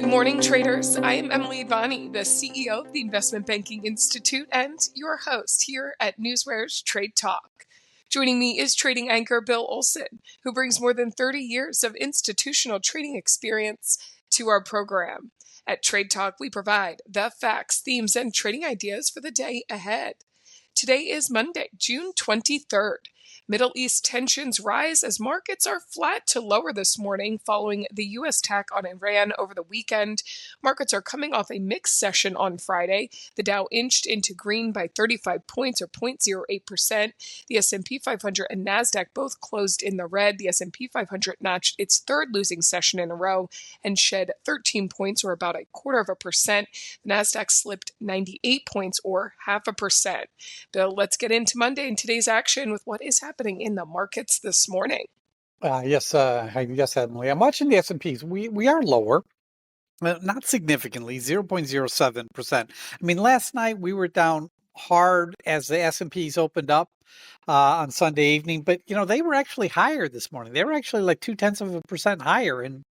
Good morning, traders. I am Emily Bonney, the CEO of the Investment Banking Institute and your host here at NewsWare's Trade Talk. Joining me is trading anchor Bill Olson, who brings more than 30 years of institutional trading experience to our program. At Trade Talk, we provide the facts, themes, and trading ideas for the day ahead. Today is Monday, June 23rd. Middle East tensions rise as markets are flat to lower this morning following the U.S. attack on Iran over the weekend. Markets are coming off a mixed session on Friday. The Dow inched into green by 35 points or 0.08%. The S&P 500 and NASDAQ both closed in the red. The S&P 500 notched its third losing session in a row and shed 13 points or about 0.25%. The NASDAQ slipped 98 points or 0.5%. Bill, let's get into Monday and today's action with what is happening in the markets this morning. Yes, Emily. I'm watching the S&Ps. We are lower, not significantly, 0.07%. I mean, last night we were down hard as the S&Ps opened up on Sunday evening, but they were actually higher this morning. They were actually like 0.2% higher, and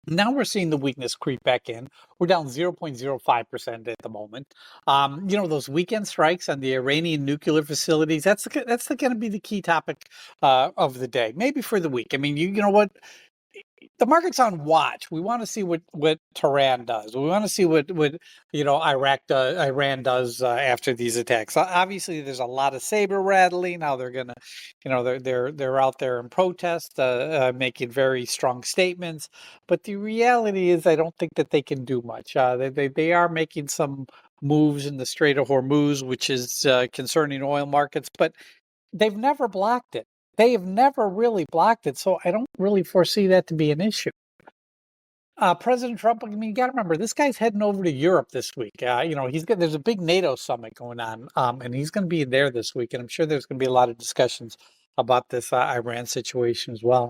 now we're seeing the weakness creep back in. We're down 0.05% at the moment. Those weekend strikes on the Iranian nuclear facilities, that's going to be the key topic of the day, maybe for the week. I mean, you know what? The market's on watch. We want to see what Tehran does. We want to see what Iran does after these attacks. Obviously, there's a lot of saber rattling. Now they're gonna, they're out there in protest, making very strong statements. But the reality is, I don't think that they can do much. They are making some moves in the Strait of Hormuz, which is concerning oil markets, but they've never blocked it. They have never really blocked it, so I don't really foresee that to be an issue. President Trump, I mean, you got to remember, this guy's heading over to Europe this week. There's a big NATO summit going on, and he's going to be there this week, and I'm sure there's going to be a lot of discussions about this Iran situation as well.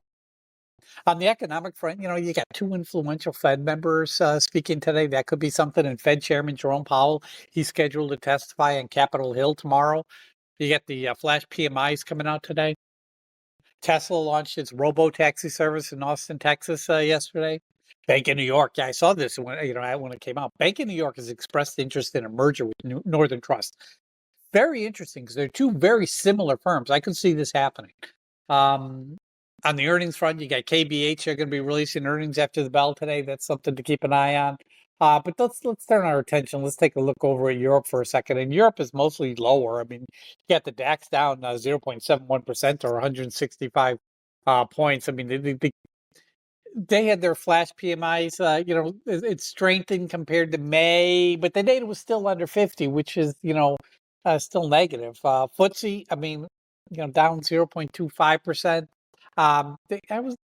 On the economic front, you got two influential Fed members speaking today. That could be something. And Fed Chairman Jerome Powell, he's scheduled to testify on Capitol Hill tomorrow. You got the flash PMIs coming out today. Tesla launched its robo taxi service in Austin, Texas yesterday. Bank of New York, I saw this when it came out. Bank of New York has expressed interest in a merger with Northern Trust. Very interesting because they're two very similar firms. I could see this happening. On the earnings front, you got KBH. They're going to be releasing earnings after the bell today. That's something to keep an eye on. But let's turn our attention. Let's take a look over at Europe for a second. And Europe is mostly lower. I mean, you got the DAX down 0.71% or 165 points. I mean, they had their flash PMIs. It's strengthened compared to May, but the data was still under 50, which is still negative. FTSE, I mean, down 0.25%. I was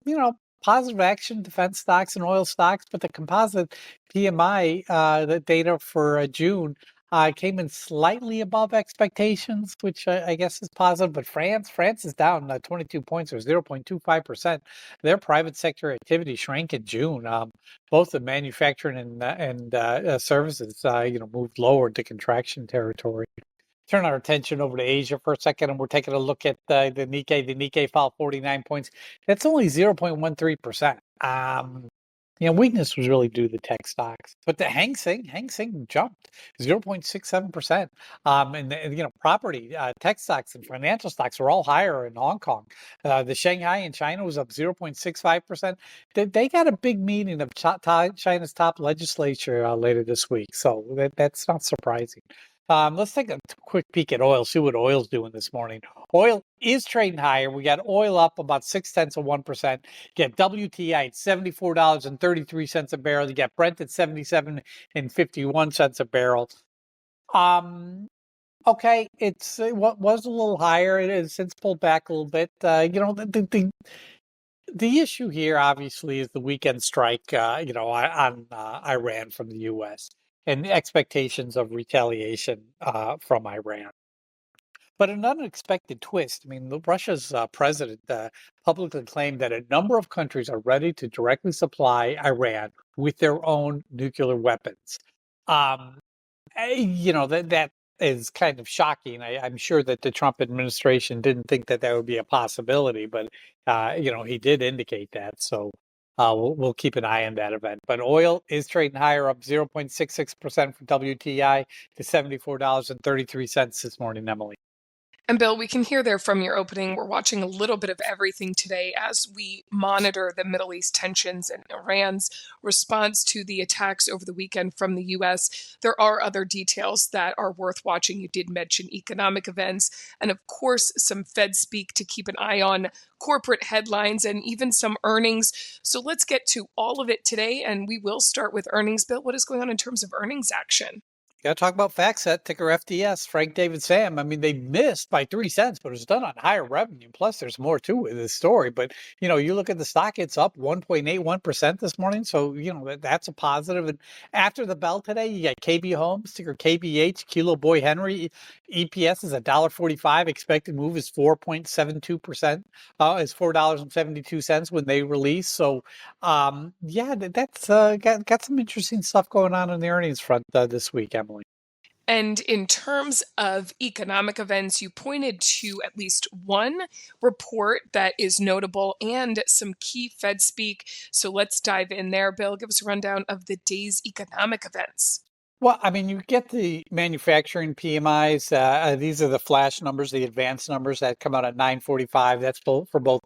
positive action, defense stocks and oil stocks, but the composite PMI, the data for June, came in slightly above expectations, which I guess is positive. But France is down 22 points or 0.25%. Their private sector activity shrank in June. Both the manufacturing and services, moved lower to contraction territory. Turn our attention over to Asia for a second, and we're taking a look at the Nikkei. The Nikkei fell 49 points. That's only 0.13%. Weakness was really due to tech stocks, but the Hang Seng jumped 0.67%. And property, tech stocks, and financial stocks are all higher in Hong Kong. The Shanghai in China was up 0.65%. They got a big meeting of China's top legislature later this week, so that's not surprising. Let's take a quick peek at oil, see what oil's doing this morning. Oil is trading higher. We got oil up about 0.6%. You got WTI at $74.33 a barrel. You got Brent at $77.51 a barrel. Okay, what was a little higher. It has since pulled back a little bit. The issue here, obviously, is the weekend strike, on Iran from the U.S. and the expectations of retaliation from Iran. But an unexpected twist. I mean, Russia's president publicly claimed that a number of countries are ready to directly supply Iran with their own nuclear weapons. That is kind of shocking. I'm sure that the Trump administration didn't think that would be a possibility, but he did indicate that. So we'll keep an eye on that event. But oil is trading higher, up 0.66% for WTI to $74.33 this morning, Emily. And Bill, we can hear there from your opening, we're watching a little bit of everything today as we monitor the Middle East tensions and Iran's response to the attacks over the weekend from the U.S. There are other details that are worth watching. You did mention economic events and, of course, some Fed speak to keep an eye on, corporate headlines, and even some earnings. So let's get to all of it today, and we will start with earnings. Bill, what is going on in terms of earnings action? Got to talk about FactSet, ticker FDS, Frank David Sam. I mean, they missed by 3 cents, but it was done on higher revenue. Plus, there's more to it, this story. But, you look at the stock, it's up 1.81% this morning. So, that's a positive. And after the bell today, you got KB Homes, ticker KBH, Kilo Boy Henry. EPS is $1.45. Expected move is 4.72%. Is $4.72 when they release. So, that's got some interesting stuff going on the earnings front this week, Emily. And in terms of economic events, you pointed to at least one report that is notable and some key Fed speak. So let's dive in there. Bill, give us a rundown of the day's economic events. Well, I mean, you get the manufacturing PMIs. These are the flash numbers, the advanced numbers that come out at 9:45. That's both for both.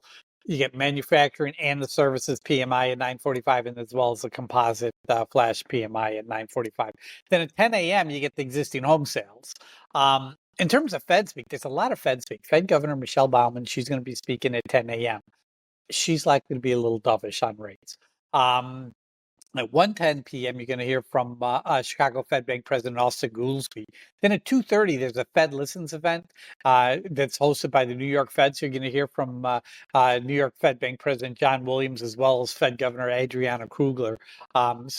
You get manufacturing and the services PMI at 9:45, and as well as the composite flash PMI at 9:45. Then at 10 a.m., you get the existing home sales. In terms of Fed speak, there's a lot of Fed speak. Fed Governor Michelle Baumann, she's going to be speaking at 10 a.m. She's likely to be a little dovish on rates. At 1:10 p.m., you're going to hear from Chicago Fed Bank President Austin Goolsbee. Then at 2:30, there's a Fed Listens event that's hosted by the New York Fed. So you're going to hear from New York Fed Bank President John Williams, as well as Fed Governor Adriana Krugler. And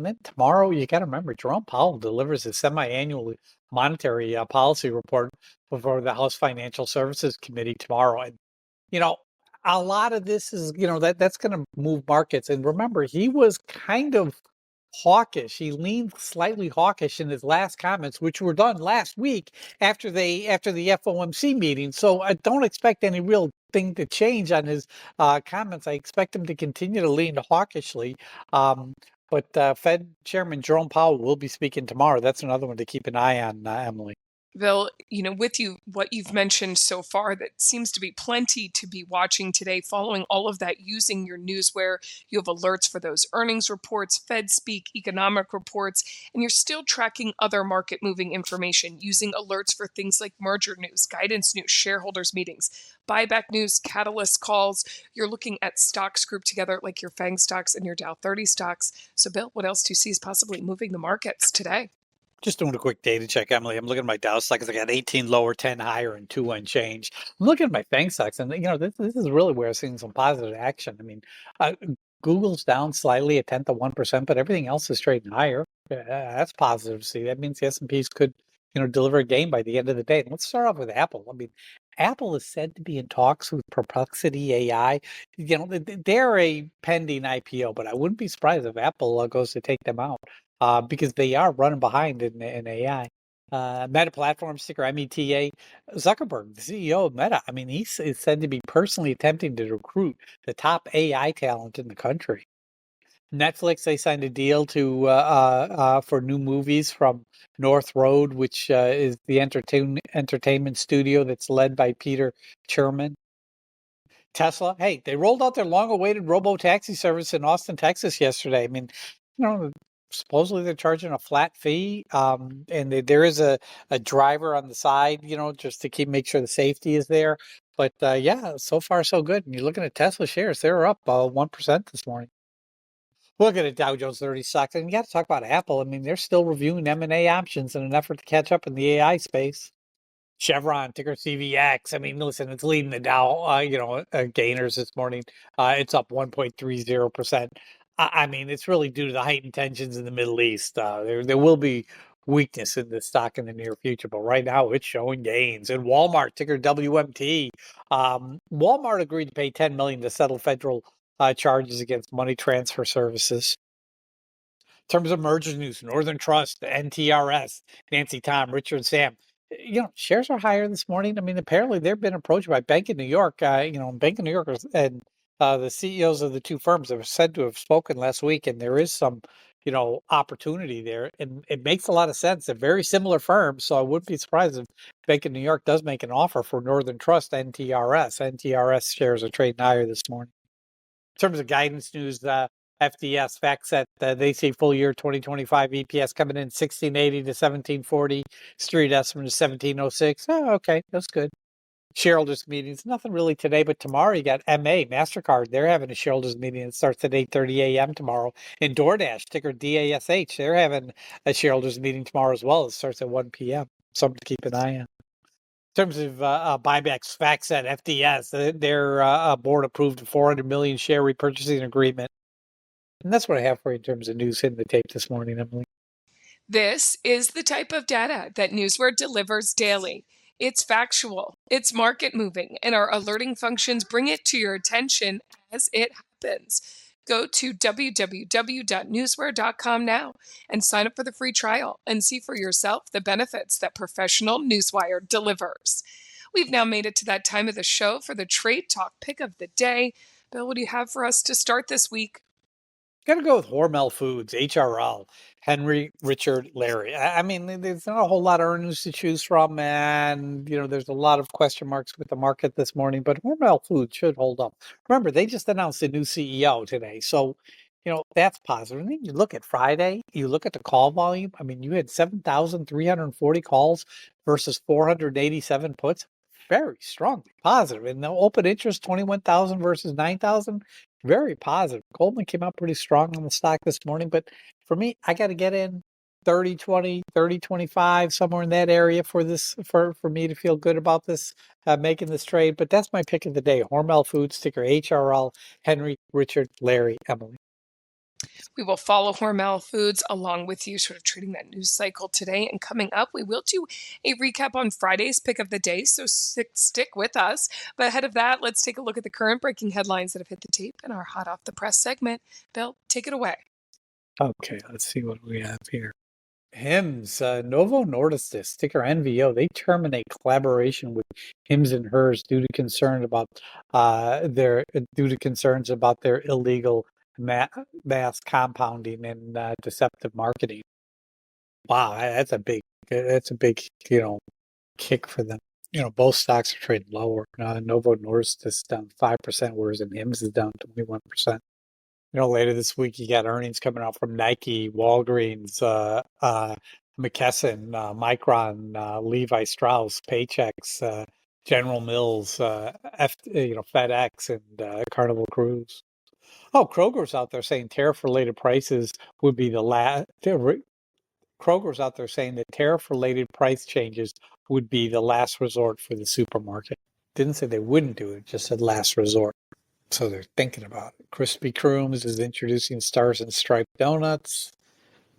then tomorrow, you got to remember, Jerome Powell delivers his semi-annual monetary policy report before the House Financial Services Committee tomorrow. And, a lot of this is, that's going to move markets. And remember, he was kind of hawkish. He leaned slightly hawkish in his last comments, which were done last week after the FOMC meeting. So I don't expect any real thing to change on his comments. I expect him to continue to lean hawkishly. But Fed Chairman Jerome Powell will be speaking tomorrow. That's another one to keep an eye on, Emily. Bill, with what you've mentioned so far, that seems to be plenty to be watching today. Following all of that, using your NewsWare, you have alerts for those earnings reports, Fed speak, economic reports, and you're still tracking other market moving information, using alerts for things like merger news, guidance news, shareholders meetings, buyback news, catalyst calls. You're looking at stocks grouped together like your FANG stocks and your Dow 30 stocks. So, Bill, what else do you see is possibly moving the markets today? Just doing a quick data check, Emily. I'm looking at my Dow stocks. I got 18 lower, 10 higher, and 2 unchanged. I'm looking at my FANG stocks, and this is really where I'm seeing some positive action. I mean, Google's down slightly, 0.1%, but everything else is trading higher. That's positive to see. That means the S&Ps could, deliver a gain by the end of the day. And let's start off with Apple. I mean, Apple is said to be in talks with Perplexity AI. They're a pending IPO, but I wouldn't be surprised if Apple goes to take them out. Because they are running behind in AI. Meta Platforms, ticker META. Zuckerberg, the CEO of Meta, I mean, he's said to be personally attempting to recruit the top AI talent in the country. Netflix, they signed a deal for new movies from North Road, which is the entertainment studio that's led by Peter Cherman. Tesla, hey, they rolled out their long-awaited robo taxi service in Austin, Texas yesterday. I mean, supposedly they're charging a flat fee, and there is a driver on the side, just to make sure the safety is there. But so far so good. And you're looking at Tesla shares; they're up 1% this morning. Look at it, Dow Jones 30 stocks, and you got to talk about Apple. I mean, they're still reviewing M&A options in an effort to catch up in the AI space. Chevron, ticker CVX. I mean, listen, it's leading the Dow, gainers this morning. It's up 1.30%. I mean, it's really due to the heightened tensions in the Middle East. There will be weakness in the stock in the near future, but right now it's showing gains. And Walmart, ticker WMT. Walmart agreed to pay $10 million to settle federal charges against money transfer services. In terms of merger news, Northern Trust, NTRS, Nancy, Tom, Richard, Sam. Shares are higher this morning. I mean, apparently they've been approached by Bank of New York. Bank of New York and the CEOs of the two firms are said to have spoken last week, and there is some, opportunity there, and it makes a lot of sense. They're very similar firms, so I wouldn't be surprised if Bank of New York does make an offer for Northern Trust NTRS. NTRS shares are trading higher this morning. In terms of guidance news, FDS FactSet, they see full year 2025 EPS coming in 1680 to 1740. Street estimate is 1706. Oh, okay, that's good. Shareholders meetings, nothing really today, but tomorrow you got MasterCard. They're having a shareholders meeting. It starts at 8:30 a.m. tomorrow. And DoorDash, ticker DASH, they're having a shareholders meeting tomorrow as well. It starts at 1 p.m. Something to keep an eye on. In terms of buybacks, FactSet, FDS, their board approved a 400 million share repurchasing agreement. And that's what I have for you in terms of news hitting the tape this morning, Emily. This is the type of data that NewsWare delivers daily. It's factual, it's market moving, and our alerting functions bring it to your attention as it happens. Go to www.newsware.com now and sign up for the free trial and see for yourself the benefits that professional Newswire delivers. We've now made it to that time of the show for the Trade Talk pick of the day. Bill, what do you have for us to start this week? Got to go with Hormel Foods, HRL, Henry, Richard, Larry. I mean, there's not a whole lot of earnings to choose from, and there's a lot of question marks with the market this morning. But Hormel Foods should hold up. Remember, they just announced a new CEO today, so that's positive. And then you look at Friday, you look at the call volume. I mean, you had 7,340 calls versus 487 puts. Very strongly positive. And the open interest 21,000 versus 9,000. Very positive. Goldman came out pretty strong on the stock this morning, but for me, I got to get in 30, 20, 30, 25, somewhere in that area for me to feel good about this, making this trade. But that's my pick of the day. Hormel Foods, ticker HRL, Henry, Richard, Larry, Emily. We will follow Hormel Foods along with you, sort of trading that news cycle today. And coming up, we will do a recap on Friday's pick of the day, so stick with us. But ahead of that, let's take a look at the current breaking headlines that have hit the tape in our Hot Off the Press segment. Bill, take it away. Okay, let's see what we have here. Hims, Novo Nordisk, ticker NVO, they terminate collaboration with Hims and Hers due to concerns about their illegal mass compounding and deceptive marketing. Wow, that's a big kick for them. Both stocks are trading lower. Novo Nordisk is down 5%, whereas Hims is down 21%. Later this week you got earnings coming out from Nike, Walgreens, McKesson, Micron, Levi Strauss, Paychex, General Mills, FedEx, and Carnival Cruise. Oh, Kroger's out there saying tariff-related prices would be the last. Kroger's out there saying that tariff-related price changes would be the last resort for the supermarket. Didn't say they wouldn't do it, just said last resort. So they're thinking about it. Krispy Kreme's is introducing Stars and Striped Donuts.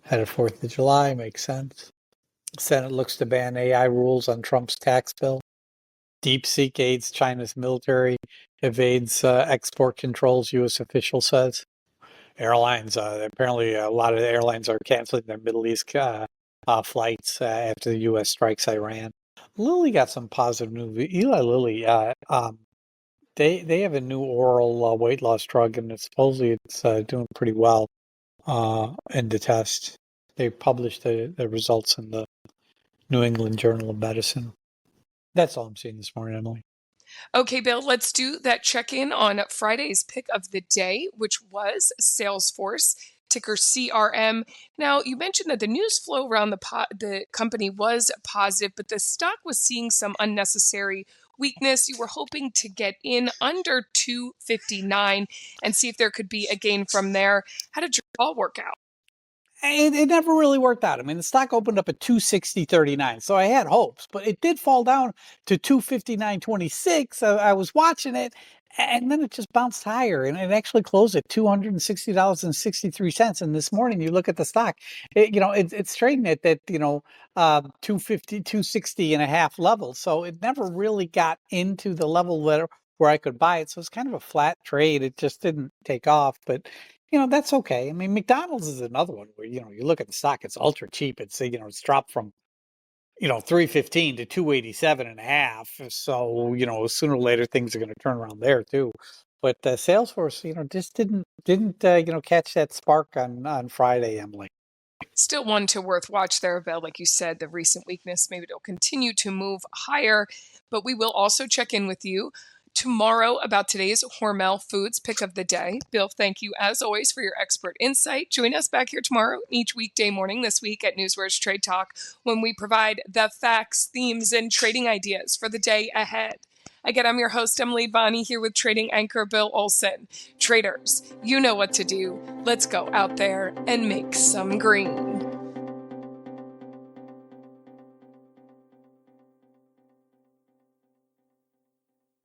Ahead of 4th of July, makes sense. Senate looks to ban AI rules on Trump's tax bill. DeepSeek aids China's military, evades export controls, U.S. official says. Airlines, apparently a lot of the airlines are canceling their Middle East flights after the U.S. strikes Iran. Lilly got some positive news. Eli Lilly, they have a new oral weight loss drug, and supposedly it's doing pretty well in the test. They published the results in the New England Journal of Medicine. That's all I'm seeing this morning, Emily. Okay, Bill, let's do that check-in on Friday's pick of the day, which was Salesforce, ticker CRM. Now, you mentioned that the news flow around the company was positive, but the stock was seeing some unnecessary weakness. You were hoping to get in under 259 and see if there could be a gain from there. How did your call work out? It never really worked out. I mean, the stock opened up at 260.39, so I had hopes, but it did fall down to 259.26. I was watching it, and then it just bounced higher, and it actually closed at $260.63. And this morning, you look at the stock, it's trading at that 250, 260 and a half level. So it never really got into the level where I could buy it. So it's kind of a flat trade. It just didn't take off, but that's okay. I mean, McDonald's is another one where, you look at the stock, it's ultra cheap. It's, it's dropped from, 315 to 287 and a half. So, sooner or later things are going to turn around there too. But Salesforce, just didn't catch that spark on Friday, Emily. Still one to worth watch there, Bill. Like you said, the recent weakness, maybe it'll continue to move higher. But we will also check in with you tomorrow about today's Hormel Foods pick of the day. Bill, thank you as always for your expert insight. Join us back here tomorrow, each weekday morning this week at NewsWare's Trade Talk, when we provide the facts, themes, and trading ideas for the day ahead. Again, I'm your host, Emily Bonney, here with trading anchor Bill Olson. Traders, you know what to do. Let's go out there and make some green.